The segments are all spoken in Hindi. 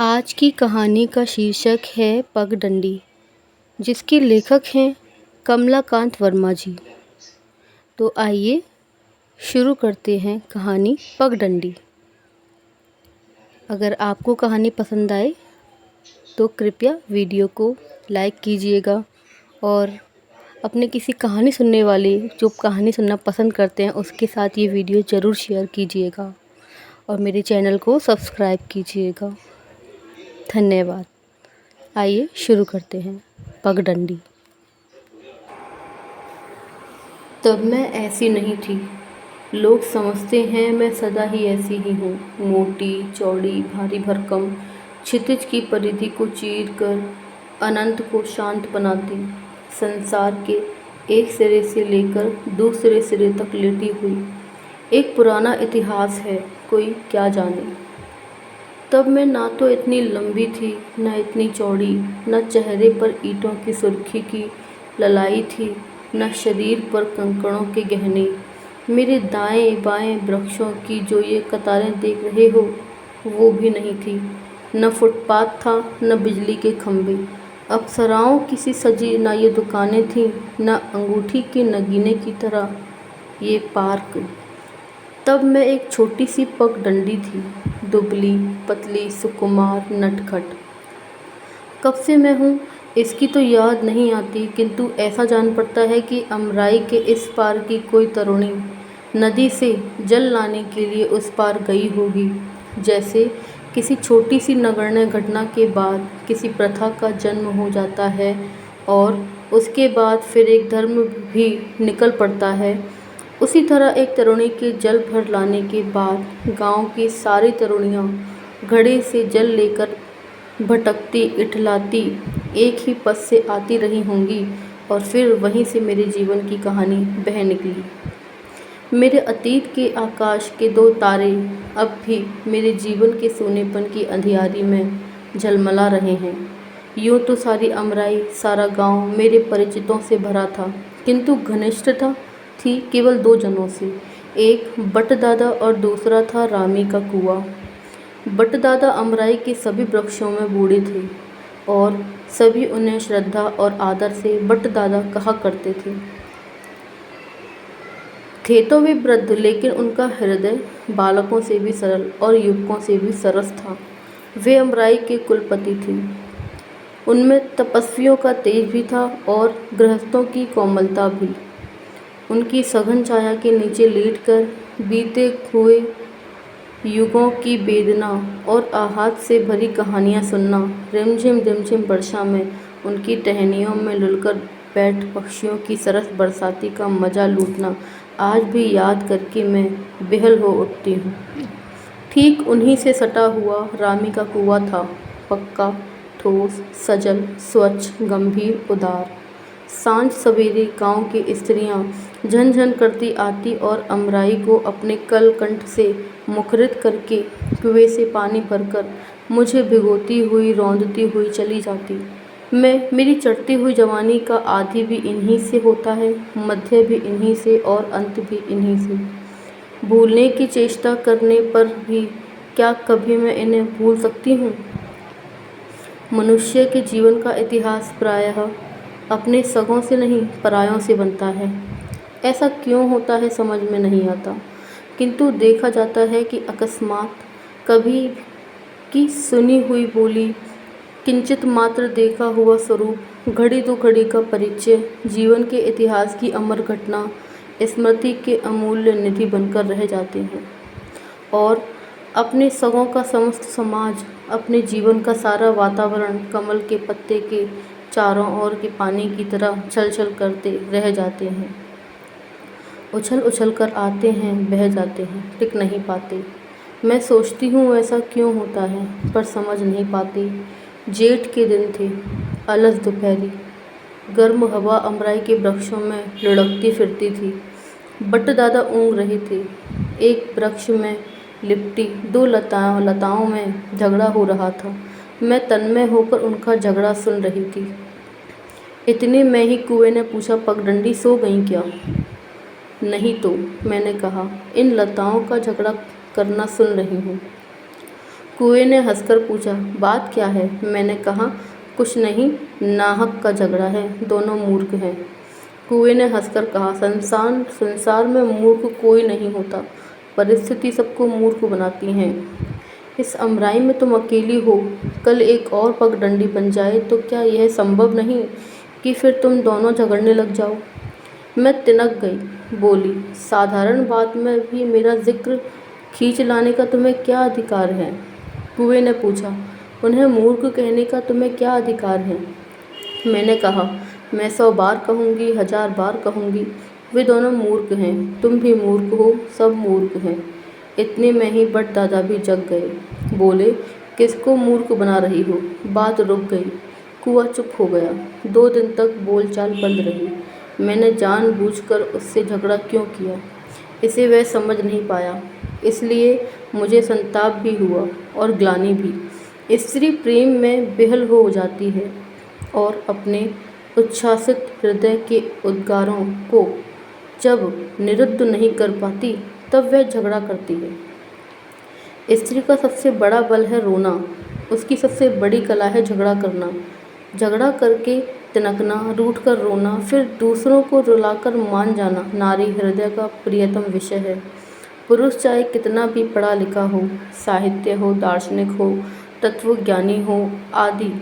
आज की कहानी का शीर्षक है पगडंडी, जिसके लेखक हैं कमलाकांत वर्मा जी। तो आइए शुरू करते हैं कहानी पगडंडी। अगर आपको कहानी पसंद आए तो कृपया वीडियो को लाइक कीजिएगा और अपने किसी कहानी सुनने वाले जो कहानी सुनना पसंद करते हैं उसके साथ ये वीडियो ज़रूर शेयर कीजिएगा और मेरे चैनल को सब्सक्राइब कीजिएगा। धन्यवाद। आइए शुरू करते हैं पगडंडी। तब मैं ऐसी नहीं थी। लोग समझते हैं मैं सदा ही ऐसी ही हूँ, मोटी चौड़ी भारी भरकम, क्षितिज की परिधि को चीर कर अनंत को शांत बनाती, संसार के एक सिरे से लेकर दूसरे सिरे तक लेटी हुई। एक पुराना इतिहास है, कोई क्या जाने। तब मैं ना तो इतनी लंबी थी, न इतनी चौड़ी, न चेहरे पर ईंटों की सुर्खी की ललाई थी, न शरीर पर कंकड़ों के गहने। मेरे दाएं बाएं वृक्षों की जो ये कतारें देख रहे हो, वो भी नहीं थी। न फुटपाथ था, न बिजली के खंभे, अप्सराओं की सी सजी न ये दुकानें थीं, न अंगूठी के नगीने की तरह ये पार्क। तब मैं एक छोटी सी पगडंडी थी, दुबली पतली सुकुमार नटखट। कब से मैं हूँ इसकी तो याद नहीं आती, किंतु ऐसा जान पड़ता है कि अमराई के इस पार की कोई तरुणी नदी से जल लाने के लिए उस पार गई होगी। जैसे किसी छोटी सी नगण्य घटना के बाद किसी प्रथा का जन्म हो जाता है और उसके बाद फिर एक धर्म भी निकल पड़ता है, उसी तरह एक तरुणी के जल भर लाने के बाद गांव की सारी तरुणियां घड़े से जल लेकर भटकती इठलाती एक ही पथ से आती रही होंगी और फिर वहीं से मेरे जीवन की कहानी बह निकली। मेरे अतीत के आकाश के दो तारे अब भी मेरे जीवन के सोनेपन की अंधियारी में झलमला रहे हैं। यूँ तो सारी अमराई, सारा गांव मेरे परिचितों से भरा था, किंतु घनिष्ठता थी केवल दो जनों से, एक बटदादा और दूसरा था रामी का कुआं। बटदादा अमराई के सभी वृक्षों में बूढ़े थे और सभी उन्हें श्रद्धा और आदर से बटदादा कहा करते थे। थे तो वे वृद्ध, लेकिन उनका हृदय बालकों से भी सरल और युवकों से भी सरस था। वे अमराई के कुलपति थे। उनमें तपस्वियों का तेज भी था और गृहस्थों की कोमलता भी। उनकी सघन छाया के नीचे लेटकर बीते हुए युगों की वेदना और आहत से भरी कहानियाँ सुनना, रिमझिम रिमझिम वर्षा में उनकी टहनियों में लुढ़कर बैठ पक्षियों की सरस बरसाती का मज़ा लूटना, आज भी याद करके मैं बेहाल हो उठती हूँ। ठीक उन्हीं से सटा हुआ रामी का कुआं था, पक्का, ठोस, सजल, स्वच्छ, गंभीर, उदार। सांझ सवेरे गांव की स्त्रियां झनझन करती आती और अमराई को अपने कलकंठ से मुखरित करके कुएं से पानी भरकर मुझे भिगोती हुई रौंदती हुई चली जाती। मेरी चढ़ती हुई जवानी का आदि भी इन्हीं से होता है, मध्य भी इन्हीं से और अंत भी इन्हीं से। भूलने की चेष्टा करने पर भी क्या कभी मैं इन्हें भूल सकती हूँ? मनुष्य के जीवन का इतिहास प्रायः अपने सगों से नहीं, परायों से बनता है। ऐसा क्यों होता है समझ में नहीं आता, किंतु देखा जाता है कि अकस्मात कभी की सुनी हुई बोली, किंचित मात्र देखा हुआ स्वरूप, घड़ी दो घड़ी का परिचय, जीवन के इतिहास की अमर घटना, स्मृति के अमूल्य निधि बनकर रह जाते हैं और अपने सगों का समस्त समाज, अपने जीवन का सारा वातावरण कमल के पत्ते के चारों ओर के पानी की तरह छल छल करते रह जाते हैं। उछल उछल कर आते हैं, बह जाते हैं, टिक नहीं पाते। मैं सोचती हूँ ऐसा क्यों होता है, पर समझ नहीं पाती। जेठ के दिन थे, अलस दोपहरी, गर्म हवा अमराई के वृक्षों में लुढ़कती फिरती थी। बटदादा ऊँघ रहे थे। एक वृक्ष में लिपटी दो लताओं में झगड़ा हो रहा था। मैं तन्मय होकर उनका झगड़ा सुन रही थी। इतने में ही कुएं ने पूछा, पगडंडी सो गई क्या? नहीं तो, मैंने कहा, इन लताओं का झगड़ा करना सुन रही हूँ। कुएं ने हंसकर पूछा, बात क्या है? मैंने कहा, कुछ नहीं, नाहक का झगड़ा है, दोनों मूर्ख हैं। कुएं ने हंसकर कहा, संसार संसार में मूर्ख कोई नहीं होता, परिस्थिति सबको मूर्ख बनाती है। इस अमराई में तुम अकेली हो, कल एक और पगडंडी बन जाए तो क्या यह संभव नहीं कि फिर तुम दोनों झगड़ने लग जाओ? मैं तिनक गई, बोली, साधारण बात में भी मेरा जिक्र खींच लाने का तुम्हें क्या अधिकार है? कुएं ने पूछा, उन्हें मूर्ख कहने का तुम्हें क्या अधिकार है? मैंने कहा, मैं 100 बार कहूँगी, 1000 बार कहूँगी, वे दोनों मूर्ख हैं, तुम भी मूर्ख हो, सब मूर्ख हैं। इतने में ही बट दादा भी जग गए। बोले, किसको मूर्ख बना रही हो? बात रुक गई। कुआं चुप हो गया। 2 दिन तक बोलचाल बंद रही। मैंने जानबूझकर उससे झगड़ा क्यों किया, इसे वह समझ नहीं पाया। इसलिए मुझे संताप भी हुआ और ग्लानि भी। स्त्री प्रेम में विह्वल हो जाती है और अपने उच्छ्वासित हृदय के उद्गारों को जब निरुद्ध नहीं कर पाती, तब वह झगड़ा करती है। स्त्री का सबसे बड़ा बल है रोना, उसकी सबसे बड़ी कला है झगड़ा करना। झगड़ा करके तिनकना, रूठ कर रोना, फिर दूसरों को रुलाकर मान जाना नारी हृदय का प्रियतम विषय है। पुरुष चाहे कितना भी पढ़ा लिखा हो, साहित्य हो, दार्शनिक हो, तत्वज्ञानी हो आदि,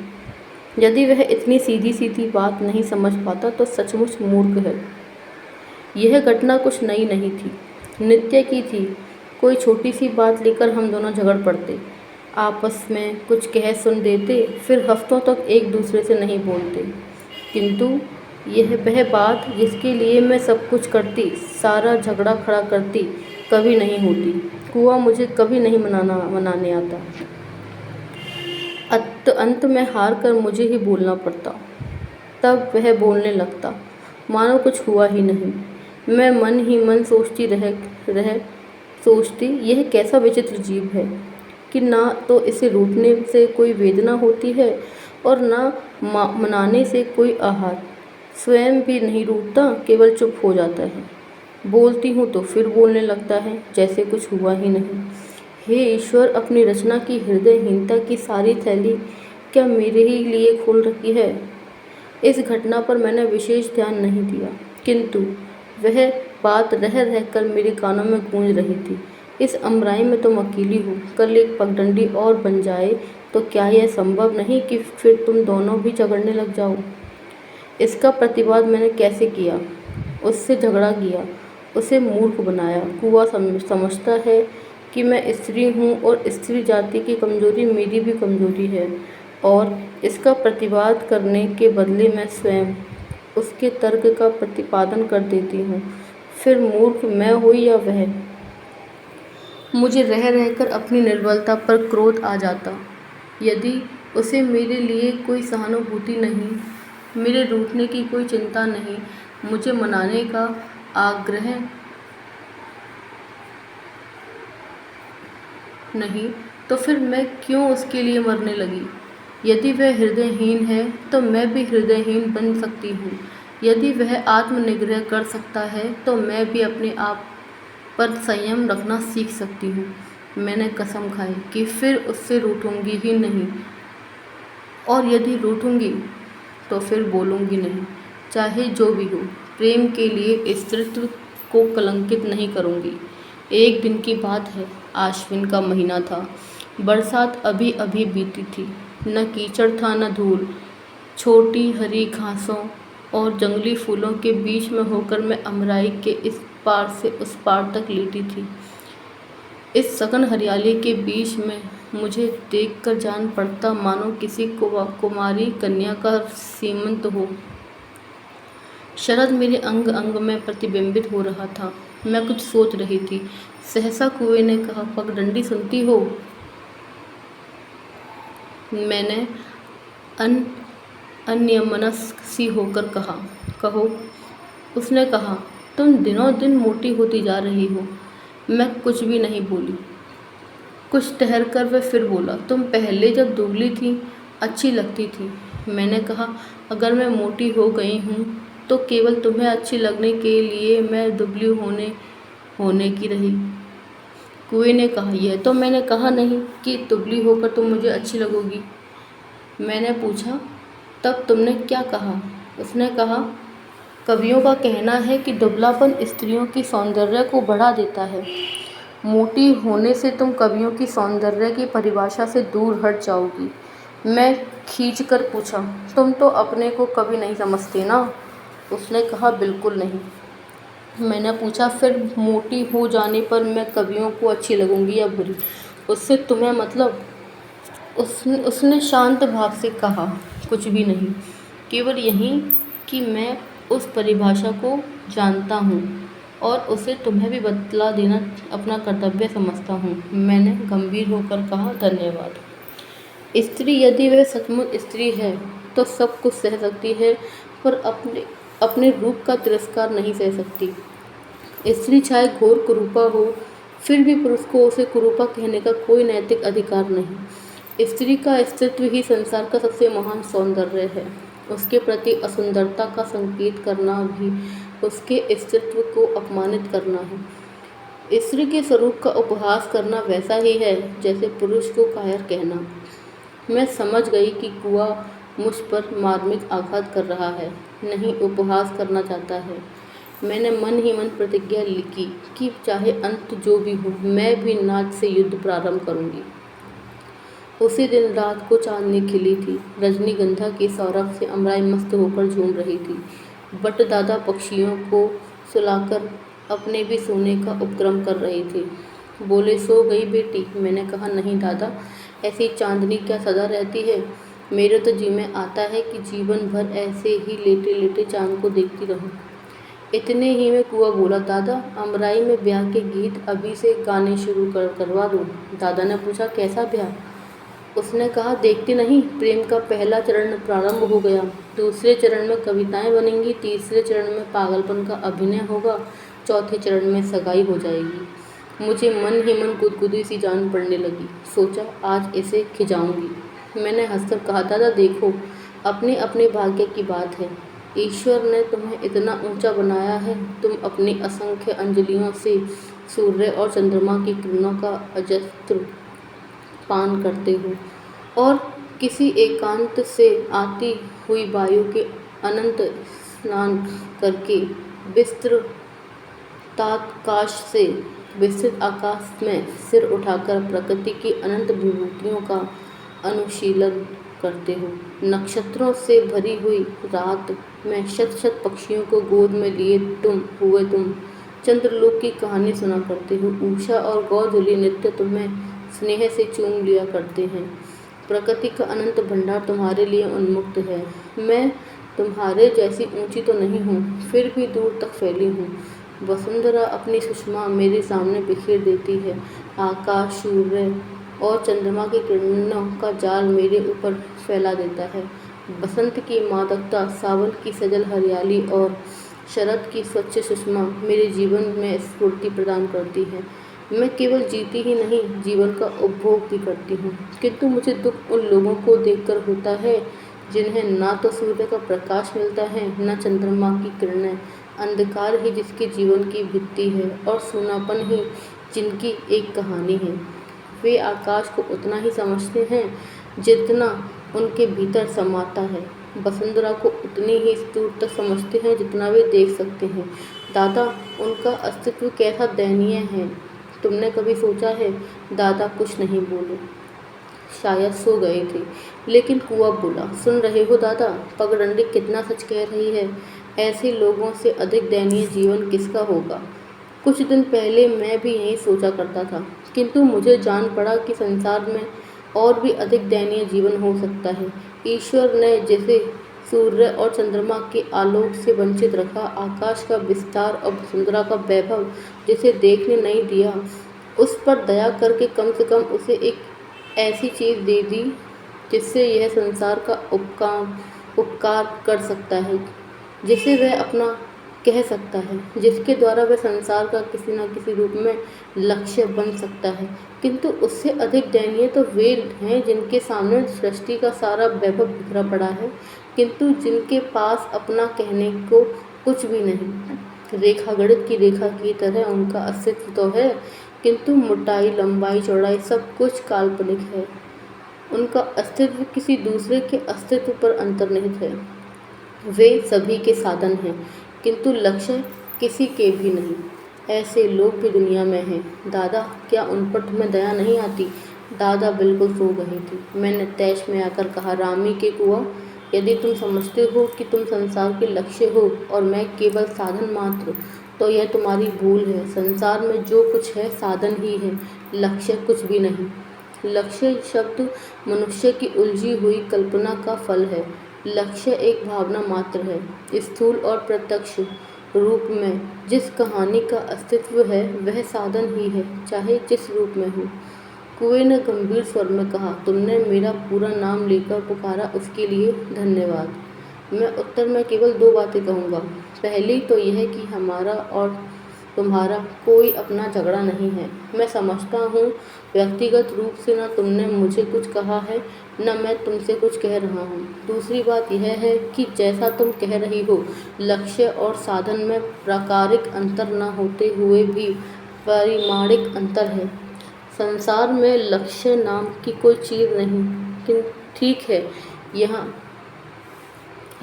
यदि वह इतनी सीधी सीधी बात नहीं समझ पाता तो सचमुच मूर्ख है। यह घटना कुछ नई नहीं थी, नित्य की थी। कोई छोटी सी बात लेकर हम दोनों झगड़ पड़ते, आपस में कुछ कह सुन देते, फिर हफ्तों तक एक दूसरे से नहीं बोलते। किंतु यह वह बात जिसके लिए मैं सब कुछ करती, सारा झगड़ा खड़ा करती, कभी नहीं होती। कुआं मुझे कभी नहीं मनाने आता। अंत में हार कर मुझे ही बोलना पड़ता। तब वह बोलने लगता, मानो कुछ हुआ ही नहीं। मैं मन ही मन सोचती यह कैसा विचित्र जीव है कि ना तो इसे रूठने से कोई वेदना होती है और ना मनाने से कोई आहार। स्वयं भी नहीं रूठता, केवल चुप हो जाता है। बोलती हूँ तो फिर बोलने लगता है, जैसे कुछ हुआ ही नहीं। हे ईश्वर, अपनी रचना की हृदयहीनता की सारी थैली क्या मेरे ही लिए खोल रखी है? इस घटना पर मैंने विशेष ध्यान नहीं दिया, किंतु वह बात रह रहकर मेरे कानों में गूंज रही थी। इस अमराई में तुम अकेली हो, कल एक पगडंडी और बन जाए तो क्या यह संभव नहीं कि फिर तुम दोनों भी झगड़ने लग जाओ? इसका प्रतिवाद मैंने कैसे किया? उससे झगड़ा किया, उसे मूर्ख बनाया। कुआं समझता है कि मैं स्त्री हूँ और स्त्री जाति की कमजोरी मेरी भी कमजोरी है, और इसका प्रतिवाद करने के बदले मैं स्वयं उसके तर्क का प्रतिपादन कर देती हूँ। फिर मूर्ख मैं हुई या वह? मुझे रह रहकर अपनी निर्बलता पर क्रोध आ जाता। यदि उसे मेरे लिए कोई सहानुभूति नहीं, मेरे रूठने की कोई चिंता नहीं, मुझे मनाने का आग्रह नहीं, तो फिर मैं क्यों उसके लिए मरने लगी? यदि वह हृदयहीन है तो मैं भी हृदयहीन बन सकती हूँ। यदि वह आत्मनिग्रह कर सकता है तो मैं भी अपने आप पर संयम रखना सीख सकती हूँ। मैंने कसम खाई कि फिर उससे रूठूंगी ही नहीं, और यदि रूठूंगी तो फिर बोलूँगी नहीं, चाहे जो भी हो। प्रेम के लिए स्त्रीत्व को कलंकित नहीं करूँगी। एक दिन की बात है, आश्विन का महीना था। बरसात अभी अभी बीती थी। न कीचड़ था न धूल। छोटी हरी घासों और जंगली फूलों के बीच में होकर मैं अमराई के इस पार से उस पार तक लेटी थी। इस सघन हरियाली के बीच में मुझे देखकर जान पड़ता मानो किसी कुमारी कन्या का सीमंत हो। शरद मेरे अंग अंग में प्रतिबिंबित हो रहा था। मैं कुछ सोच रही थी। सहसा कुएं ने कहा, पगडंडी सुनती हो? मैंने अन्यमनस्क सी होकर कहा, कहो। उसने कहा, तुम दिनों दिन मोटी होती जा रही हो। मैं कुछ भी नहीं बोली। कुछ ठहर कर वह फिर बोला, तुम पहले जब दुबली थी अच्छी लगती थी। मैंने कहा, अगर मैं मोटी हो गई हूँ तो केवल तुम्हें अच्छी लगने के लिए मैं दुबली होने की रही। कुएं ने कहा, यह तो मैंने कहा नहीं कि दुबली होकर तुम मुझे अच्छी लगोगी। मैंने पूछा, तब तुमने क्या कहा? उसने कहा, कवियों का कहना है कि दुबलापन स्त्रियों की सौंदर्य को बढ़ा देता है। मोटी होने से तुम कवियों की सौंदर्य की परिभाषा से दूर हट जाओगी। मैं खींच कर पूछा, तुम तो अपने को कवि नहीं समझती ना? उसने कहा, बिल्कुल नहीं। मैंने पूछा, फिर मोटी हो जाने पर मैं कवियों को अच्छी लगूंगी या बुरी, उससे तुम्हें मतलब? उसने शांत भाव से कहा, कुछ भी नहीं, केवल यही कि मैं उस परिभाषा को जानता हूँ और उसे तुम्हें भी बतला देना अपना कर्तव्य समझता हूँ। मैंने गंभीर होकर कहा, धन्यवाद। स्त्री यदि वह सचमुच स्त्री है तो सब कुछ सह सकती है, पर अपने अपने रूप का तिरस्कार नहीं सह सकती। स्त्री चाहे घोर कुरूपा हो, फिर भी पुरुष को उसे कुरूपा कहने का कोई नैतिक अधिकार नहीं। स्त्री का अस्तित्व ही संसार का सबसे महान सौंदर्य है। उसके प्रति असुंदरता का संकेत करना भी उसके अस्तित्व को अपमानित करना है। स्त्री के स्वरूप का उपहास करना वैसा ही है जैसे पुरुष को कायर कहना। मैं समझ गई कि कुआ मुझ पर मार्मिक आघात कर रहा है, नहीं उपहास करना चाहता है। मैंने मन ही मन प्रतिज्ञा लिखी कि चाहे अंत जो भी हो, मैं भी नाच से युद्ध प्रारंभ करूंगी। उसी दिन रात को चांदनी खिली थी। रजनीगंधा के सौरभ से अमराई मस्त होकर झूम रही थी। बट दादा पक्षियों को सुलाकर अपने भी सोने का उपक्रम कर रहे थे। बोले, सो गई बेटी? मैंने कहा, नहीं दादा, ऐसी चांदनी क्या सदा रहती है? मेरे तो जी में आता है कि जीवन भर ऐसे ही लेटे लेटे चांद को देखती रहूं। इतने ही में कुआ बोला, दादा, अमराई में ब्याह के गीत अभी से गाने शुरू करवा दूं? दादा ने पूछा, कैसा ब्याह? उसने कहा, देखती नहीं, प्रेम का पहला चरण प्रारंभ हो गया। दूसरे चरण में कविताएं बनेंगी, तीसरे चरण में पागलपन का अभिनय होगा, चौथे चरण में सगाई हो जाएगी। मुझे मन ही मन गुदगुदी सी जान पड़ने लगी। सोचा, आज इसे खिजाऊंगी। मैंने हंसकर कहा, दादा देखो, अपने अपने भाग्य की बात है। ईश्वर ने तुम्हें इतना ऊंचा बनाया है, तुम अपनी असंख्य अंजलियों से सूर्य और चंद्रमा की किरणों का अजस्त्र पान करते हो और किसी एकांत से आती हुई वायु के अनंत स्नान करके विस्तृत आकाश में सिर उठाकर प्रकृति की अनंत विभूतियों का अनुशीलन करते हो। नक्षत्रों से भरी हुई रात में शत शत पक्षियों को गोद में लिए तुम चंद्रलोक की कहानी सुना करते हो। उषा और गौधुली नित्य तुम्हें स्नेह से चूम लिया करते हैं। प्रकृति का अनंत भंडार तुम्हारे लिए उन्मुक्त है। मैं तुम्हारे जैसी ऊंची तो नहीं हूँ, फिर भी दूर तक फैली हूँ। वसुंधरा अपनी सुषमा मेरे सामने बिखेर देती है। आकाश, सूर्य और चंद्रमा की किरणों का जाल मेरे ऊपर फैला देता है। बसंत की मादकता, सावन की सजल हरियाली और शरद की स्वच्छ सुषमा मेरे जीवन में स्फूर्ति प्रदान करती है। मैं केवल जीती ही नहीं, जीवन का उपभोग भी करती हूँ। किंतु मुझे दुख उन लोगों को देखकर होता है जिन्हें ना तो सूर्य का प्रकाश मिलता है, न चंद्रमा की किरणें। अंधकार ही जिसके जीवन की भित्ति है और सूनापन ही जिनकी एक कहानी है। वे आकाश को उतना ही समझते हैं जितना उनके भीतर समाता है। वसुंधरा को उतनी ही दूर तक समझते हैं जितना वे देख सकते हैं। दादा, उनका अस्तित्व कैसा दयनीय है, तुमने कभी सोचा है? दादा कुछ नहीं बोले, शायद सो गए थे। लेकिन कुआ बोला, सुन रहे हो दादा, पगडंडी कितना सच कह रही है। ऐसे लोगों से अधिक दयनीय जीवन किसका होगा? कुछ दिन पहले मैं भी यही सोचा करता था, किंतु मुझे जान पड़ा कि संसार में और भी अधिक दयनीय जीवन हो सकता है। ईश्वर ने जिसे सूर्य और चंद्रमा के आलोक से वंचित रखा, आकाश का विस्तार और वसुंधरा का वैभव जिसे देखने नहीं दिया, उस पर दया करके कम से कम उसे एक ऐसी चीज़ दे दी जिससे यह संसार का उपकार कर सकता है, जिसे वह अपना कह सकता है, जिसके द्वारा वह संसार का किसी न किसी रूप में लक्ष्य बन सकता है। किंतु उससे अधिक दयनीय तो वे हैं जिनके सामने सृष्टि का सारा वैभव बिखरा पड़ा है, किंतु जिनके पास अपना कहने को कुछ भी नहीं। रेखा गणित की रेखा की तरह उनका अस्तित्व तो है, किंतु मोटाई, लंबाई, चौड़ाई सब कुछ काल्पनिक है। उनका अस्तित्व किसी दूसरे के अस्तित्व पर अंतर्निहित है। वे सभी के साधन हैं, किंतु लक्ष्य किसी के भी नहीं। ऐसे लोग भी दुनिया में हैं। दादा, क्या उन पर तुम्हें दया नहीं आती? दादा बिल्कुल सो गई थी। मैंने तैश में आकर कहा, रामी के कुआं, यदि तुम समझते हो कि तुम संसार के लक्ष्य हो और मैं केवल साधन मात्र, तो यह तुम्हारी भूल है। संसार में जो कुछ है साधन ही है, लक्ष्य कुछ भी नहीं। लक्ष्य शब्द मनुष्य की उलझी हुई कल्पना का फल है। लक्ष्य एक भावना मात्र है। स्थूल और प्रत्यक्ष रूप में जिस कहानी का अस्तित्व है वह साधन ही है, चाहे जिस रूप में हो। कुएं ने गंभीर स्वर में कहा, तुमने मेरा पूरा नाम लेकर पुकारा, उसके लिए धन्यवाद। मैं उत्तर में केवल दो बातें कहूँगा। पहली तो यह कि हमारा और तुम्हारा कोई अपना झगड़ा नहीं है। मैं समझता हूँ व्यक्तिगत रूप से न तुमने मुझे कुछ कहा है, न मैं तुमसे कुछ कह रहा हूँ। दूसरी बात यह है कि जैसा तुम कह रही हो, लक्ष्य और साधन में प्राकारिक अंतर न होते हुए भी परिमाणिक अंतर है। संसार में लक्ष्य नाम की कोई चीज़ नहीं। यहाँ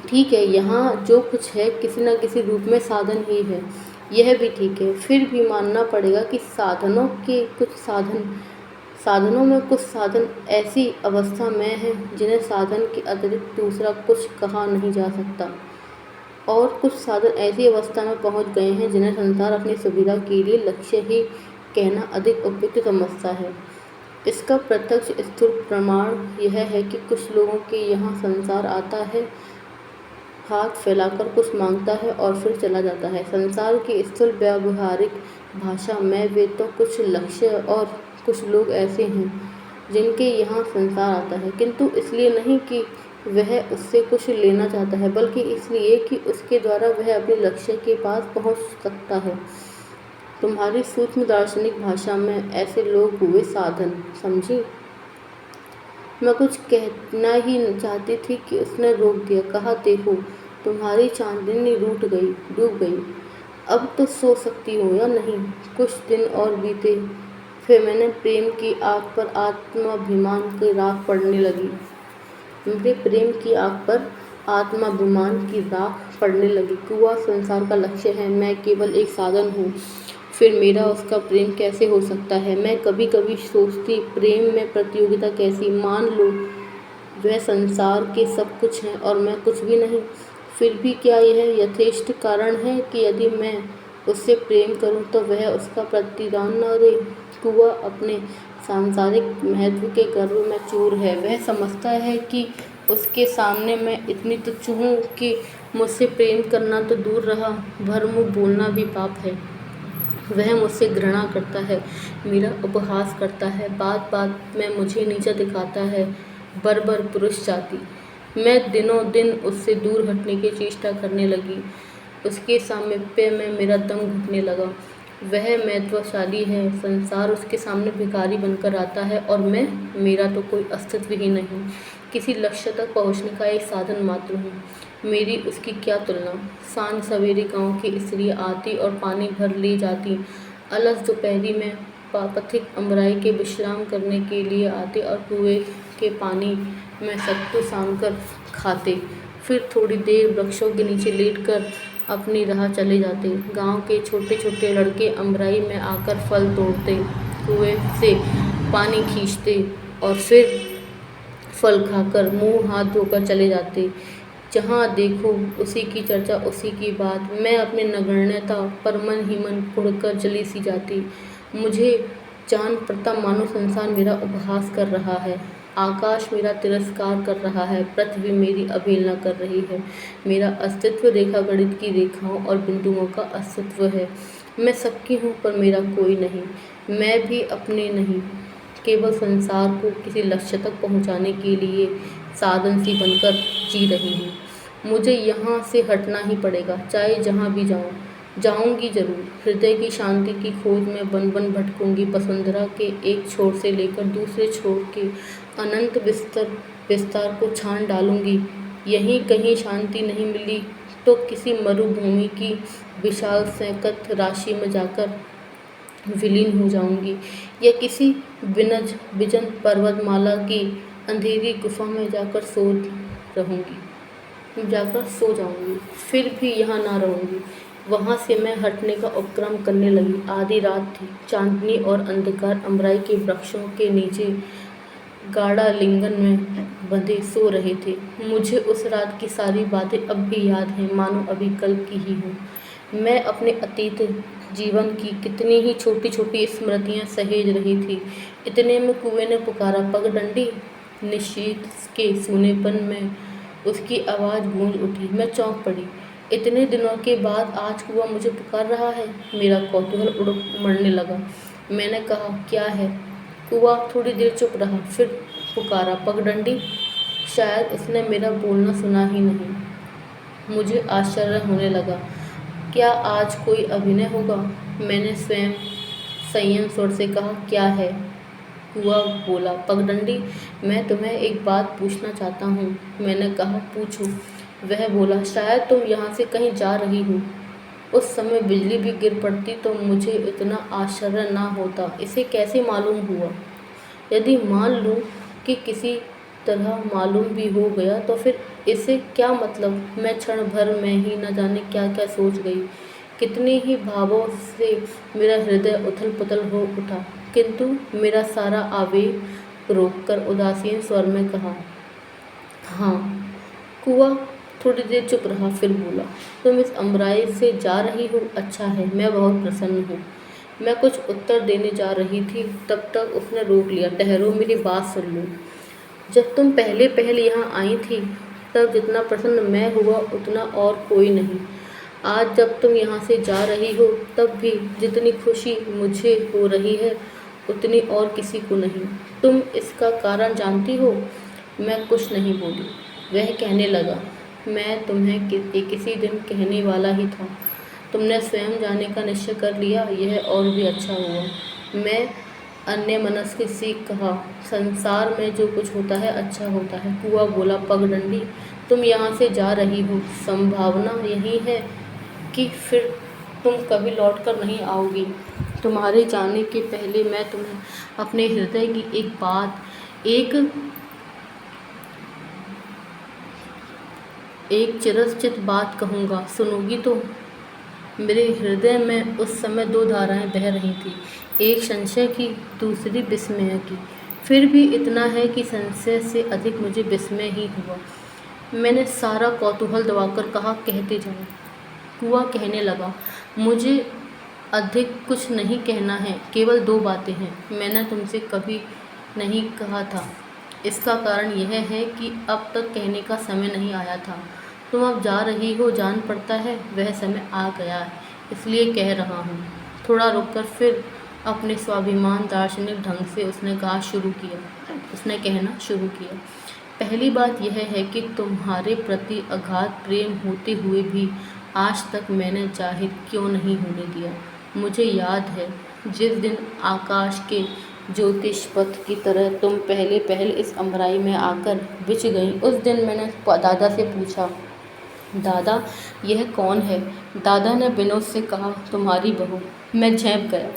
ठीक है, यहाँ जो कुछ है किसी न किसी रूप में साधन ही है। यह भी ठीक है। फिर भी मानना पड़ेगा कि साधनों में कुछ साधन ऐसी अवस्था में हैं जिन्हें साधन के अतिरिक्त दूसरा कुछ कहा नहीं जा सकता, और कुछ साधन ऐसी अवस्था में पहुंच गए हैं जिन्हें संसार अपनी सुविधा के लिए लक्ष्य ही कहना अधिक उपयुक्त समझता है। इसका प्रत्यक्ष स्थूल प्रमाण यह है कि कुछ लोगों के यहाँ संसार आता है, हाथ फैलाकर कुछ मांगता है और फिर चला जाता है। संसार की स्थूल व्यावहारिक भाषा में वे तो कुछ लक्ष्य और कुछ लोग ऐसे हैं जिनके यहाँ संसार आता है, किंतु इसलिए नहीं कि वह उससे कुछ लेना चाहता है, बल्कि इसलिए कि उसके द्वारा वह अपने लक्ष्य के पास पहुँच सकता है। तुम्हारी सूक्ष्म दार्शनिक भाषा में ऐसे लोग हुए साधन, समझी? मैं कुछ कहना ही चाहती थी कि उसने रोक दिया। कहा, देखो, तुम्हारी चांदनी डूब गई। अब तो सो सकती हो या नहीं? कुछ दिन और बीते, फिर मैंने प्रेम की आग पर आत्माभिमान की राख पड़ने लगी। मेरे प्रेम की आग पर आत्माभिमान की राख पड़ने लगी। कुआं संसार का लक्ष्य है, मैं केवल एक साधन हूँ। फिर मेरा उसका प्रेम कैसे हो सकता है? मैं कभी कभी सोचती, प्रेम में प्रतियोगिता कैसी? मान लो वह संसार के सब कुछ है और मैं कुछ भी नहीं, फिर भी क्या यह यथेष्ट कारण है कि यदि मैं उससे प्रेम करूं तो वह उसका प्रतिदान न दे? कुआं अपने सांसारिक महत्व के गर्व में चूर है। वह समझता है कि उसके सामने मैं इतनी तुच्छ हूँ कि मुझसे प्रेम करना तो दूर रहा, भर मुँह बोलना भी पाप है। वह मुझसे घृणा करता है, मेरा उपहास करता है, बात बात में मुझे नीचा दिखाता है। बर्बर पुरुष जाति। मैं दिनों दिन उससे दूर हटने की चेष्टा करने लगी। उसके सामीप्य में मेरा दम घुटने लगा। वह महत्वशाली है, संसार उसके सामने भिखारी बनकर आता है और मेरा तो कोई अस्तित्व ही नहीं, किसी लक्ष्य तक पहुँचने का एक साधन मात्र हूँ। मेरी उसकी क्या तुलना? सांझ सवेरे गांव की स्त्रियाँ आती और पानी भर ले जाती। अलस दोपहरी में पथिक अमराई के विश्राम करने के लिए आते और कुएं के पानी में सत्तू सान कर खाते, फिर थोड़ी देर वृक्षों के नीचे लेटकर अपनी राह चले जाते। गांव के छोटे छोटे लड़के अमराई में आकर फल तोड़ते, कुएं से पानी खींचते और फिर फल खाकर मुंह हाथ धोकर चले जाते। जहाँ देखो उसी की चर्चा, उसी की बात। मैं अपनी नगण्यता पर मन ही मन कुढ़कर जली सी जाती। मुझे जान पड़ता मानो संसार मेरा उपहास कर रहा है, आकाश मेरा तिरस्कार कर रहा है, पृथ्वी मेरी अवहेलना कर रही है। मेरा अस्तित्व रेखागणित की रेखाओं और बिंदुओं का अस्तित्व है। मैं सबकी हूँ पर मेरा कोई नहीं। मैं भी अपने नहीं, केवल संसार को किसी लक्ष्य तक पहुँचाने के लिए साधन सी बनकर जी रही हूँ। मुझे यहाँ से हटना ही पड़ेगा, चाहे जहाँ भी जाऊँ। जाऊँगी जरूर। हृदय की शांति की खोज में बन बन भटकूँगी। वसुंधरा के एक छोर से लेकर दूसरे छोर के अनंत विस्तार को छान डालूँगी। यहीं कहीं शांति नहीं मिली तो किसी मरुभूमि की विशाल सैकत राशि में जाकर विलीन हो जाऊंगी या किसी विनज विजन पर्वतमाला की अंधेरी गुफा में जाकर सो जाऊंगी, फिर भी यहाँ ना रहूंगी। वहाँ से मैं हटने का उपक्रम करने लगी। आधी रात थी, चांदनी और अंधकार अमराई के वृक्षों के नीचे गाढ़ा लिंगन में बंधे सो रहे थे। मुझे उस रात की सारी बातें अब भी याद हैं, मानो अभी कल की ही हो। मैं अपने अतीत जीवन की कितनी ही छोटी छोटी स्मृतियां सहेज रही थी। इतने में कुएं ने पुकारा, पगडंडी। निश्चित के सूनेपन में उसकी आवाज़ गूंज उठी। मैं चौंक पड़ी। इतने दिनों के बाद आज कुआं मुझे पुकार रहा है। मेरा कौतूहल उमड़ने लगा। मैंने कहा, क्या है? कुआं थोड़ी देर चुप रहा, फिर पुकारा, पगडंडी। शायद उसने मेरा बोलना सुना ही नहीं। मुझे आश्चर्य होने लगा। क्या आज कोई अभिनय होगा? मैंने स्वयं संयम स्वर से कहा, क्या है? कुआं बोला, पगडंडी, मैं तुम्हें एक बात पूछना चाहता हूँ। मैंने कहा, पूछो। वह बोला, शायद तुम यहाँ से कहीं जा रही हो। उस समय बिजली भी गिर पड़ती तो मुझे इतना आश्चर्य ना होता। इसे कैसे मालूम हुआ? यदि मान लूँ कि किसी तरह मालूम भी हो गया तो फिर इसे क्या मतलब? मैं क्षण भर में ही न जाने क्या क्या सोच गई। कितने ही भावों से मेरा हृदय उथल पुथल हो उठा, किंतु मेरा सारा आवेग रोककर उदासीन स्वर में कहा, हाँ। कुआं थोड़ी देर चुप रहा, फिर बोला, तुम इस अमराई से जा रही हो? अच्छा है, मैं बहुत प्रसन्न हूँ। मैं कुछ उत्तर देने जा रही थी, तब तक उसने रोक लिया। ठहरो, मेरी बात सुन लो। जब तुम पहले पहल यहाँ आई थी, तब जितना प्रसन्न मैं हुआ उतना और कोई नहीं। आज जब तुम यहाँ से जा रही हो, तब भी जितनी खुशी मुझे हो रही है उतनी और किसी को नहीं। तुम इसका कारण जानती हो? मैं कुछ नहीं बोली। वह कहने लगा, मैं तुम्हें किसी दिन कहने वाला ही था। तुमने स्वयं जाने का निश्चय कर लिया, यह और भी अच्छा हुआ। मैं अन्यमनस्क सी कहा, संसार में जो कुछ होता है अच्छा होता है। कुआं बोला, पगडंडी, तुम यहाँ से जा रही हो, संभावना यही है कि फिर तुम कभी लौट कर नहीं आओगी। तुम्हारे जाने के पहले मैं तुम्हें अपने हृदय की एक बात, एक चिरस्थित बात कहूँगा, सुनोगी तो? मेरे हृदय में उस समय दो धाराएं बह रही थी, एक संशय की, दूसरी विस्मय की। फिर भी इतना है कि संशय से अधिक मुझे विस्मय ही हुआ। मैंने सारा कौतूहल दबाकर कहा, कहते जाओ। कुआं कहने लगा, मुझे अधिक कुछ नहीं कहना है, केवल दो बातें हैं। मैंने तुमसे कभी नहीं कहा था। इसका कारण यह है कि अब तक कहने का समय नहीं आया था। तुम अब जा रही हो, जान पड़ता है वह समय आ गया है, इसलिए कह रहा हूँ। थोड़ा रुककर फिर अपने स्वाभिमान दार्शनिक ढंग से उसने कहना शुरू किया। पहली बात यह है कि तुम्हारे प्रति अगाध प्रेम होते हुए भी आज तक मैंने जाहिर क्यों नहीं होने दिया। मुझे याद है जिस दिन आकाश के ज्योतिषपथ की तरह तुम पहले पहल इस अमराई में आकर बिछ गई, उस दिन मैंने दादा से पूछा, दादा यह कौन है? दादा ने विनोद से कहा, तुम्हारी बहू। मैं झेंप गया।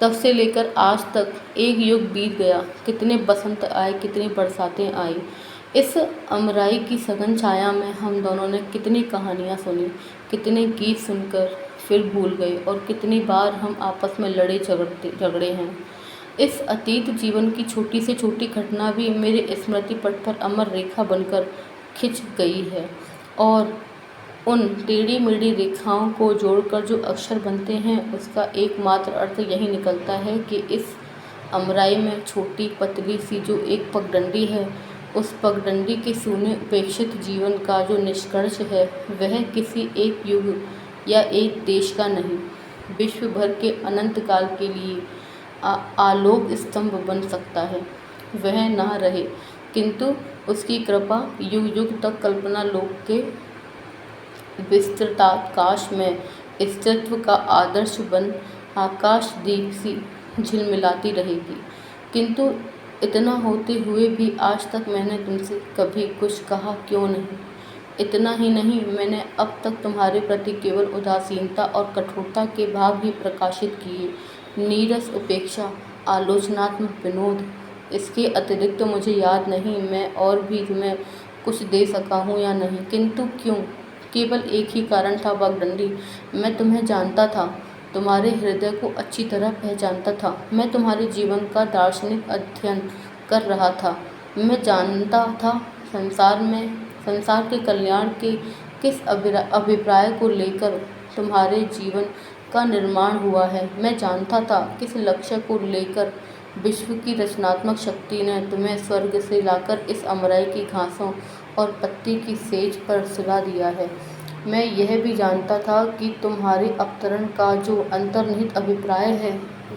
तब से लेकर आज तक एक युग बीत गया। कितने बसंत आए, कितनी बरसातें आई। इस अमराई की सघन छाया में हम दोनों ने कितनी कहानियाँ सुनी, कितने गीत सुनकर फिर भूल गए और कितनी बार हम आपस में झगड़े हैं। इस अतीत जीवन की छोटी से छोटी घटना भी मेरे स्मृति पट पर अमर रेखा बनकर खिंच गई है और उन टेढ़ी मेढ़ी रेखाओं को जोड़कर जो अक्षर बनते हैं उसका एकमात्र अर्थ यही निकलता है कि इस अमराई में छोटी पतली सी जो एक पगडंडी है, उस पगडंडी के सूने उपेक्षित जीवन का जो निष्कर्ष है वह किसी एक युग या एक देश का नहीं, विश्व भर के अनंत काल के लिए आलोक स्तंभ बन सकता है। वह ना रहे, किंतु उसकी कृपा युग युग तक कल्पना लोक के विस्तृताकाश में अस्तित्व का आदर्श बन आकाश दीप सी झिलमिलाती रहेगी। किंतु इतना होते हुए भी आज तक मैंने तुमसे कभी कुछ कहा क्यों नहीं? इतना ही नहीं, मैंने अब तक तुम्हारे प्रति केवल उदासीनता और कठोरता के भाव ही प्रकाशित किए। नीरस उपेक्षा, आलोचनात्मक विनोद। इसके अतिरिक्त तो मुझे याद नहीं मैं और भी तुम्हें कुछ दे सका हूँ या नहीं। किंतु क्यों? केवल एक ही कारण था वाग्दंडी। मैं तुम्हें जानता था, तुम्हारे हृदय को अच्छी तरह पहचानता था। मैं तुम्हारे जीवन का दार्शनिक अध्ययन कर रहा था। मैं जानता था संसार के कल्याण के किस अभिप्राय को लेकर तुम्हारे जीवन का निर्माण हुआ है। मैं जानता था किस लक्ष्य को लेकर विश्व की रचनात्मक शक्ति ने तुम्हें स्वर्ग से लाकर इस अमराई की घासों और पत्ती की सेज पर सुला दिया है। मैं यह भी जानता था कि तुम्हारे अवतरण का जो अंतर्निहित अभिप्राय है,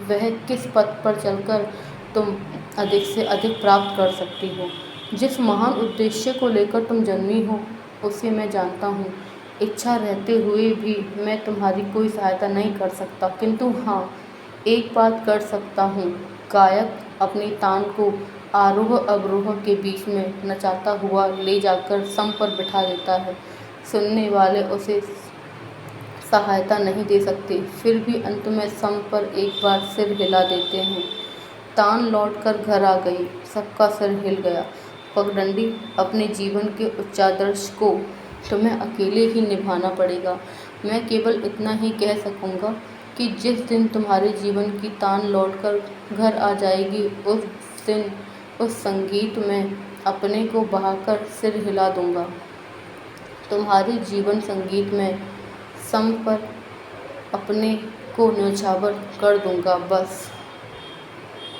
वह किस पथ पर चलकर तुम अधिक से अधिक प्राप्त कर सकती हो। जिस महान उद्देश्य को लेकर तुम जन्मी हो, उसे मैं जानता हूँ। इच्छा रहते हुए भी मैं तुम्हारी कोई सहायता नहीं कर सकता, किंतु हाँ, एक बात कर सकता हूँ। गायक अपनी तान को आरोह अवरोह के बीच में नचाता हुआ ले जाकर सम पर बिठा देता है। सुनने वाले उसे सहायता नहीं दे सकते, फिर भी अंत में सम पर एक बार सिर हिला देते हैं। तान लौटकर घर आ गई, सबका सिर हिल गया। पगडंडी, अपने जीवन के उच्चादर्श को तुम्हें अकेले ही निभाना पड़ेगा। मैं केवल इतना ही कह सकूँगा कि जिस दिन तुम्हारे जीवन की तान लौटकर घर आ जाएगी, उस दिन उस संगीत में अपने को बहाकर सिर हिला दूँगा। तुम्हारे जीवन संगीत में सम पर अपने को न्यौछावर कर दूँगा। बस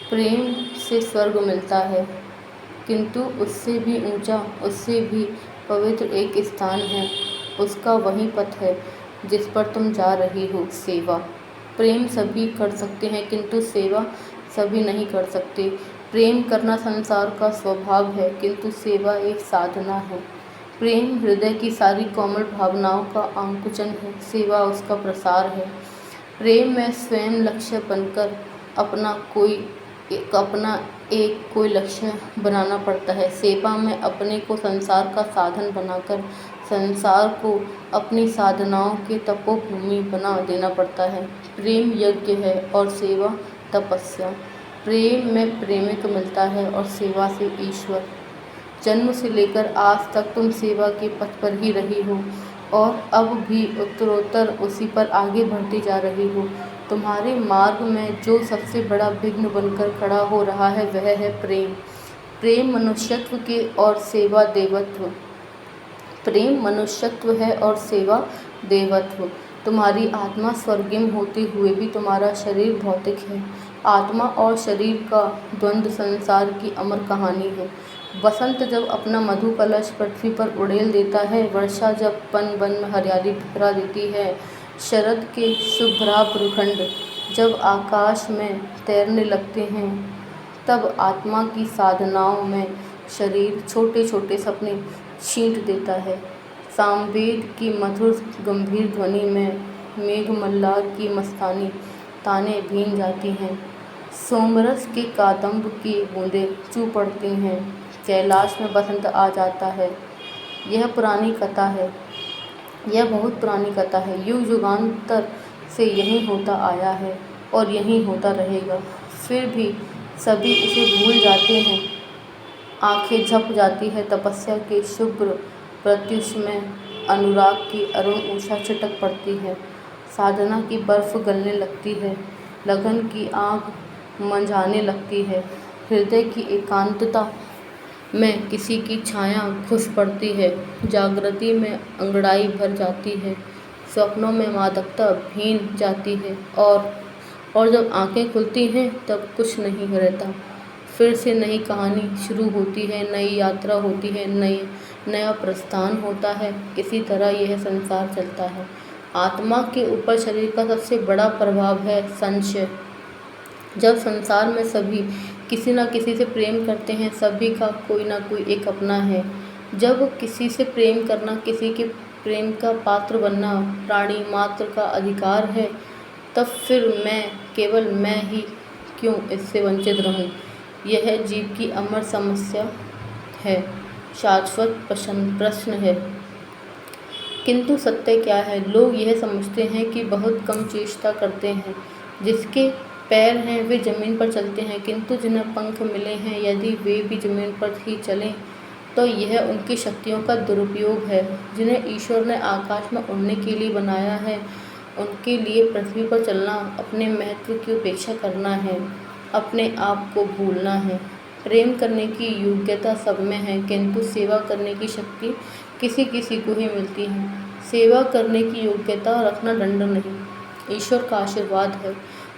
प्रेम से स्वर्ग मिलता है, किंतु उससे भी ऊंचा, उससे भी पवित्र एक स्थान है। उसका वही पथ है जिस पर तुम जा रही हो। सेवा। प्रेम सभी कर सकते हैं, किंतु सेवा सभी नहीं कर सकते। प्रेम करना संसार का स्वभाव है, किंतु सेवा एक साधना है। प्रेम हृदय की सारी कोमल भावनाओं का आंकुचन है, सेवा उसका प्रसार है। प्रेम में स्वयं लक्ष्य बनकर अपना कोई लक्ष्य बनाना पड़ता है। सेवा में अपने को संसार का साधन बनाकर संसार को अपनी साधनाओं के तपोभूमि बना देना पड़ता है। प्रेम यज्ञ है और सेवा तपस्या। प्रेम में प्रेमिक मिलता है और सेवा से ईश्वर। जन्म से लेकर आज तक तुम सेवा के पथ पर ही रही हो और अब भी उत्तरोत्तर उसी पर आगे बढ़ती जा रही हो। तुम्हारे मार्ग में जो सबसे बड़ा विघ्न बनकर खड़ा हो रहा है, वह है प्रेम। प्रेम मनुष्यत्व के और सेवा देवत्व। प्रेम मनुष्यत्व है और सेवा देवत्व। तुम्हारी आत्मा स्वर्गीय होते हुए भी तुम्हारा शरीर भौतिक है। आत्मा और शरीर का द्वंद्व संसार की अमर कहानी है। बसंत जब अपना मधु कलश पृथ्वी पर उड़ेल देता है, वर्षा जब वन वन में हरियाली बिखरा देती है, शरद के शुभ्राभ भूखंड जब आकाश में तैरने लगते हैं, तब आत्मा की साधनाओं में शरीर छोटे छोटे सपने छींट देता है। सामवेद की मधुर गंभीर ध्वनि में मेघमल्लार की मस्तानी ताने भींग जाती हैं। सोमरस के कादम्ब की बूंदें चू पड़ती हैं। कैलाश में बसंत आ जाता है। यह पुरानी कथा है, यह बहुत पुरानी कथा है। युग युगांतर से यही होता आया है और यही होता रहेगा। फिर भी सभी इसे भूल जाते हैं। आंखें झप जाती है तपस्या के शुभ्र प्रत्युष में। अनुराग की अरुण ऊषा छिटक पड़ती है। साधना की बर्फ गलने लगती है। लगन की आग मंझाने लगती है। हृदय की एकांतता में किसी की छाया घुस पड़ती है। जागृति में अंगड़ाई भर जाती है। स्वप्नों में मादकता भीन जाती है और जब आंखें खुलती हैं तब कुछ नहीं रहता। फिर से नई कहानी शुरू होती है, नई यात्रा होती है, नया प्रस्थान होता है। इसी तरह यह संसार चलता है। आत्मा के ऊपर शरीर का सबसे बड़ा प्रभाव है संशय। जब संसार में सभी किसी न किसी से प्रेम करते हैं, सभी का कोई ना कोई एक अपना है। जब किसी से प्रेम करना, किसी के प्रेम का पात्र बनना प्राणी मात्र का अधिकार है, तब फिर केवल मैं ही क्यों इससे वंचित रहूं? यह जीव की अमर समस्या है, शाश्वत प्रश्न है। किंतु सत्य क्या है? लोग यह समझते हैं कि बहुत कम चेष्टा करते हैं, जिसके पैर हैं वे ज़मीन पर चलते हैं, किंतु जिन्हें पंख मिले हैं यदि वे भी ज़मीन पर ही चलें तो यह उनकी शक्तियों का दुरुपयोग है। जिन्हें ईश्वर ने आकाश में उड़ने के लिए बनाया है, उनके लिए पृथ्वी पर चलना अपने महत्व की उपेक्षा करना है, अपने आप को भूलना है। प्रेम करने की योग्यता सब में है, किंतु सेवा करने की शक्ति किसी किसी को ही मिलती है। सेवा करने की योग्यता रखना दंड नहीं, ईश्वर का आशीर्वाद है।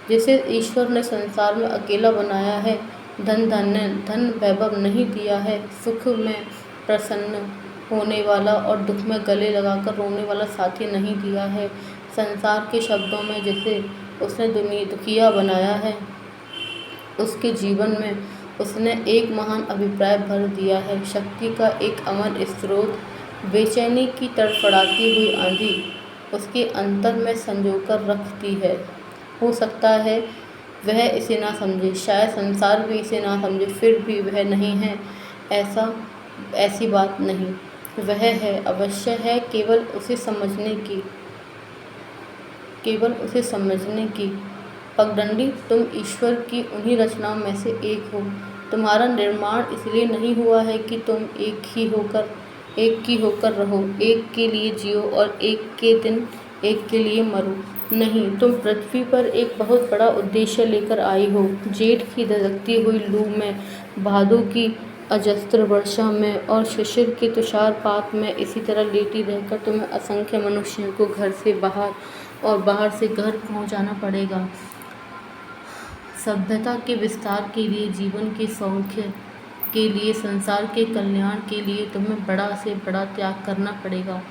जिसे ईश्वर ने संसार में अकेला बनाया है, धन वैभव नहीं दिया है, सुख में प्रसन्न होने वाला और दुख में गले लगाकर रोने वाला साथी नहीं दिया है। संसार के शब्दों में जिसे उसने दुखिया बनाया है, उसके जीवन में उसने एक महान अभिप्राय भर दिया है। शक्ति का एक अमर स्रोत, बेचैनी की तड़फड़ाती हुई आंधी उसके अंतर में संजोकर रखती है। हो सकता है वह इसे ना समझे, शायद संसार भी इसे ना समझे, फिर भी वह नहीं है ऐसी बात नहीं। वह है, अवश्य है, केवल उसे समझने की। पगडंडी, तुम ईश्वर की उन्हीं रचनाओं में से एक हो। तुम्हारा निर्माण इसलिए नहीं हुआ है कि तुम एक की होकर रहो, एक के लिए जियो और एक के लिए मरो। नहीं, तुम पृथ्वी पर एक बहुत बड़ा उद्देश्य लेकर आई हो। जेठ की दहकती हुई लू में, भादों की अजस्त्र वर्षा में और शिशिर के तुषारपात में इसी तरह लेटी रहकर तुम्हें असंख्य मनुष्यों को घर से बाहर और बाहर से घर पहुंचाना पड़ेगा। सभ्यता के विस्तार के लिए, जीवन के सौख्य के लिए, संसार के कल्याण के लिए तुम्हें बड़ा से बड़ा त्याग करना पड़ेगा।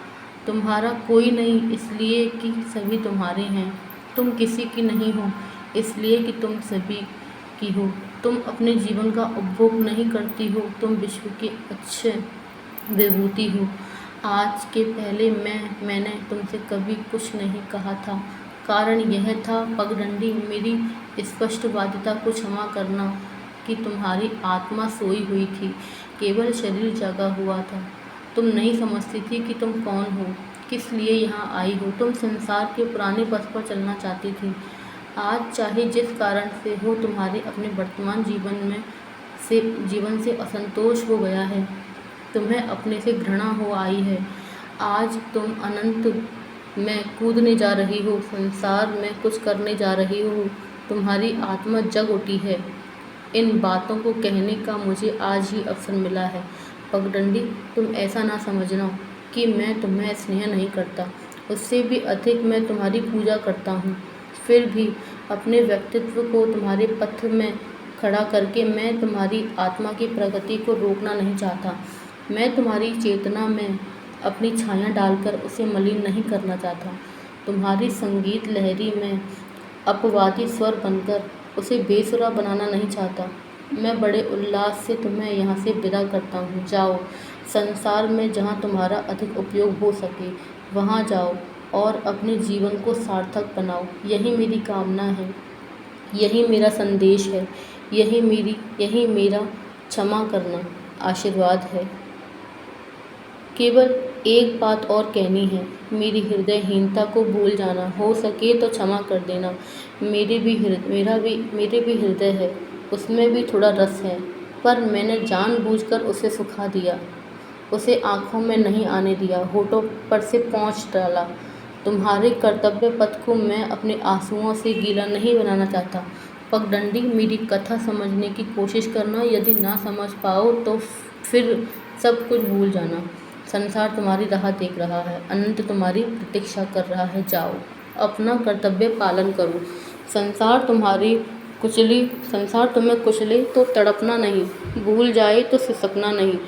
तुम्हारा कोई नहीं इसलिए कि सभी तुम्हारे हैं। तुम किसी की नहीं हो इसलिए कि तुम सभी की हो। तुम अपने जीवन का उपभोग नहीं करती हो, तुम विश्व की अच्छे विभूति हो। आज के पहले मैंने तुमसे कभी कुछ नहीं कहा था। कारण यह था, पगडंडी, मेरी स्पष्टवादिता को क्षमा करना, कि तुम्हारी आत्मा सोई हुई थी, केवल शरीर जगा हुआ था। तुम नहीं समझती थी कि तुम कौन हो, किस लिए यहाँ आई हो। तुम संसार के पुराने पथ पर चलना चाहती थी। आज चाहे जिस कारण से हो, तुम्हारे अपने वर्तमान जीवन से असंतोष हो गया है, तुम्हें अपने से घृणा हो आई है। आज तुम अनंत में कूदने जा रही हो, संसार में कुछ करने जा रही हो, तुम्हारी आत्मा जग उठी है। इन बातों को कहने का मुझे आज ही अवसर मिला है। पगडंडी, तुम ऐसा ना समझना कि मैं तुम्हें स्नेह नहीं करता, उससे भी अधिक मैं तुम्हारी पूजा करता हूँ। फिर भी अपने व्यक्तित्व को तुम्हारे पथ में खड़ा करके मैं तुम्हारी आत्मा की प्रगति को रोकना नहीं चाहता। मैं तुम्हारी चेतना में अपनी छाया डालकर उसे मलिन नहीं करना चाहता। तुम्हारी संगीत लहरी में अपवादी स्वर बनकर उसे बेसुरा बनाना नहीं चाहता। मैं बड़े उल्लास से तुम्हें यहाँ से विदा करता हूँ। जाओ, संसार में जहाँ तुम्हारा अधिक उपयोग हो सके वहाँ जाओ और अपने जीवन को सार्थक बनाओ। यही मेरी कामना है, यही मेरा संदेश है, यही मेरा क्षमा करना आशीर्वाद है। केवल एक बात और कहनी है, मेरी हृदयहीनता को भूल जाना, हो सके तो क्षमा कर देना। मेरे भी हृदय है, उसमें भी थोड़ा रस है, पर मैंने जानबूझकर उसे सुखा दिया, उसे आँखों में नहीं आने दिया, होठों पर से पोंछ डाला। तुम्हारे कर्तव्य पथ को मैं अपने आंसुओं से गीला नहीं बनाना चाहता। पगडंडी, मेरी कथा समझने की कोशिश करना, यदि ना समझ पाओ तो फिर सब कुछ भूल जाना। संसार तुम्हारी राह देख रहा है, अनंत तुम्हारी प्रतीक्षा कर रहा है। जाओ, अपना कर्तव्य पालन करो। संसार तुम्हें कुचले तो तड़पना नहीं, भूल जाए तो सिसकना नहीं।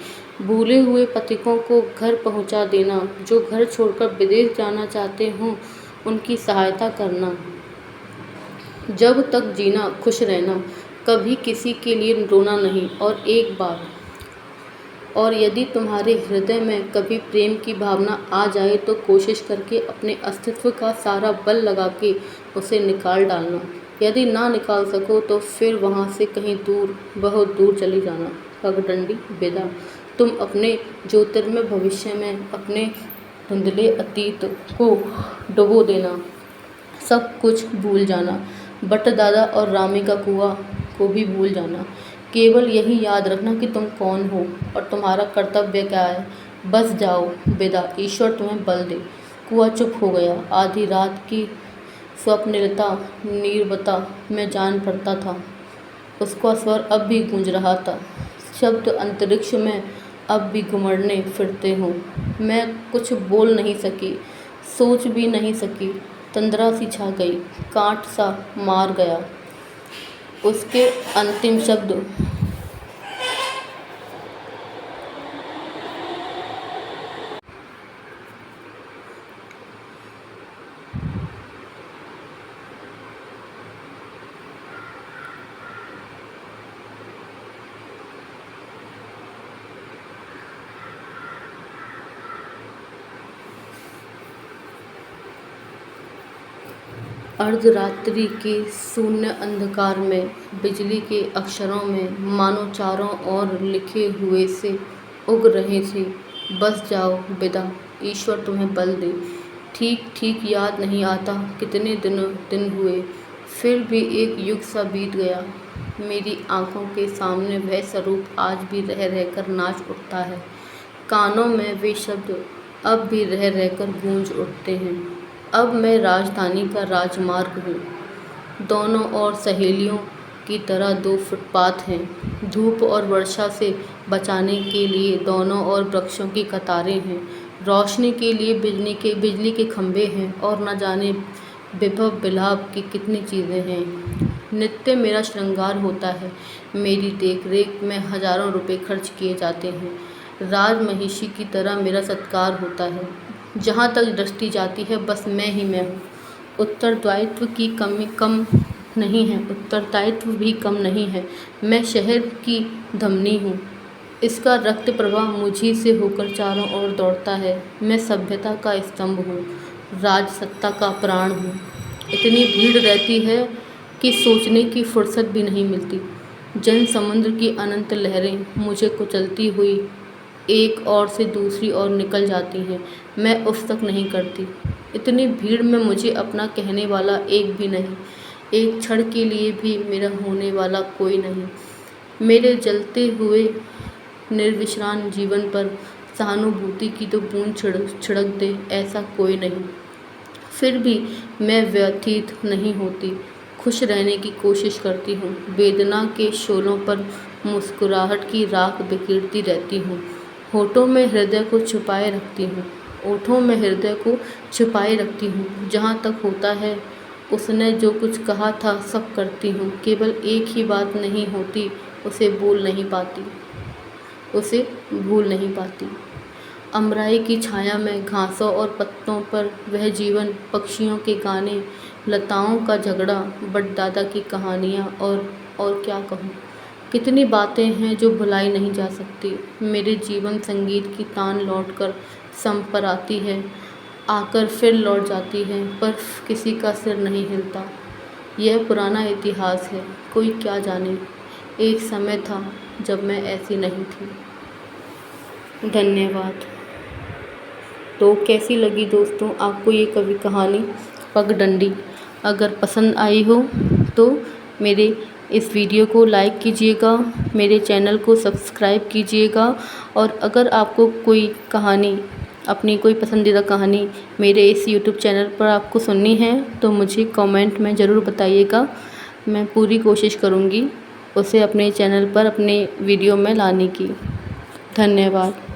भूले हुए पथिकों को घर पहुंचा देना, जो घर छोड़कर विदेश जाना चाहते हों उनकी सहायता करना। जब तक जीना खुश रहना, कभी किसी के लिए रोना नहीं। और यदि तुम्हारे हृदय में कभी प्रेम की भावना आ जाए तो कोशिश करके अपने अस्तित्व का सारा बल लगा के उसे निकाल डालना। यदि ना निकाल सको तो फिर वहाँ से कहीं दूर, बहुत दूर चली जाना। पगडंडी, विदा। तुम अपने ज्योतिर्मय भविष्य में अपने धुंधले अतीत को डुबो देना, सब कुछ भूल जाना। बट दादा और रामी का कुआं को भी भूल जाना। केवल यही याद रखना कि तुम कौन हो और तुम्हारा कर्तव्य क्या है। बस जाओ बेदा, ईश्वर तुम्हें बल दे। कुआं चुप हो गया। आधी रात की स्वप्निलता नीरवता में जान पड़ता था। उसका स्वर अब भी गूंज रहा था। शब्द अंतरिक्ष में अब भी घुमड़ने फिरते हों। मैं कुछ बोल नहीं सकी, सोच भी नहीं सकी। तंद्रा सी छा गई, कांट सा मार गया उसके अंतिम शब्द। अर्धरात्रि के शून्य अंधकार में बिजली के अक्षरों में मानो चारों ओर लिखे हुए से उग रहे थे। बस जाओ बेदा, ईश्वर तुम्हें बल दे। ठीक ठीक याद नहीं आता कितने दिन हुए, फिर भी एक युग सा बीत गया। मेरी आंखों के सामने वह स्वरूप आज भी रह रहकर नाच उठता है। कानों में वे शब्द अब भी रह रहकर गूंज उठते हैं। अब मैं राजधानी का राजमार्ग हूँ। दोनों ओर सहेलियों की तरह दो फुटपाथ हैं। धूप और वर्षा से बचाने के लिए दोनों ओर वृक्षों की कतारें हैं। रोशनी के लिए बिजली के खंभे हैं और न जाने विभव विलाप की कितनी चीज़ें हैं। नित्य मेरा श्रृंगार होता है। मेरी देख रेख में हजारों रुपए खर्च किए जाते हैं। राजमहिषी की तरह मेरा सत्कार होता है। जहाँ तक दृष्टि जाती है बस मैं ही मैं हूँ। उत्तरदायित्व भी कम नहीं है। मैं शहर की धमनी हूँ। इसका रक्त प्रवाह मुझी से होकर चारों ओर दौड़ता है। मैं सभ्यता का स्तंभ हूँ, राजसत्ता का प्राण हूँ। इतनी भीड़ रहती है कि सोचने की फुर्सत भी नहीं मिलती। जन समुद्र की अनंत लहरें मुझे कुचलती हुई एक ओर से दूसरी ओर निकल जाती हैं। मैं उफ तक नहीं करती। इतनी भीड़ में मुझे अपना कहने वाला एक भी नहीं। एक क्षण के लिए भी मेरा होने वाला कोई नहीं। मेरे जलते हुए निर्विश्राम जीवन पर सहानुभूति की तो बूंद छिड़क दे, ऐसा कोई नहीं। फिर भी मैं व्यथित नहीं होती। खुश रहने की कोशिश करती हूँ। वेदना के शोलों पर मुस्कुराहट की राख बिखेरती रहती हूँ। होठों में हृदय को छुपाए रखती हूँ। जहाँ तक होता है उसने जो कुछ कहा था सब करती हूँ। केवल एक ही बात नहीं होती, उसे भूल नहीं पाती। अमराई की छाया में घासों और पत्तों पर वह जीवन, पक्षियों के गाने, लताओं का झगड़ा, बड़दादा की कहानियाँ और क्या कहूँ। कितनी बातें हैं जो भुलाई नहीं जा सकती। मेरे जीवन संगीत की तान लौटकर सम पर आती है, आकर फिर लौट जाती है, पर किसी का सिर नहीं हिलता। यह पुराना इतिहास है, कोई क्या जाने। एक समय था जब मैं ऐसी नहीं थी। धन्यवाद। तो कैसी लगी दोस्तों आपको ये कहानी पगडंडी? अगर पसंद आई हो तो मेरे इस वीडियो को लाइक कीजिएगा, मेरे चैनल को सब्सक्राइब कीजिएगा। और अगर आपको कोई कहानी, अपनी कोई पसंदीदा कहानी मेरे इस यूट्यूब चैनल पर आपको सुननी है तो मुझे कमेंट में ज़रूर बताइएगा। मैं पूरी कोशिश करूँगी उसे अपने चैनल पर, अपने वीडियो में लाने की। धन्यवाद।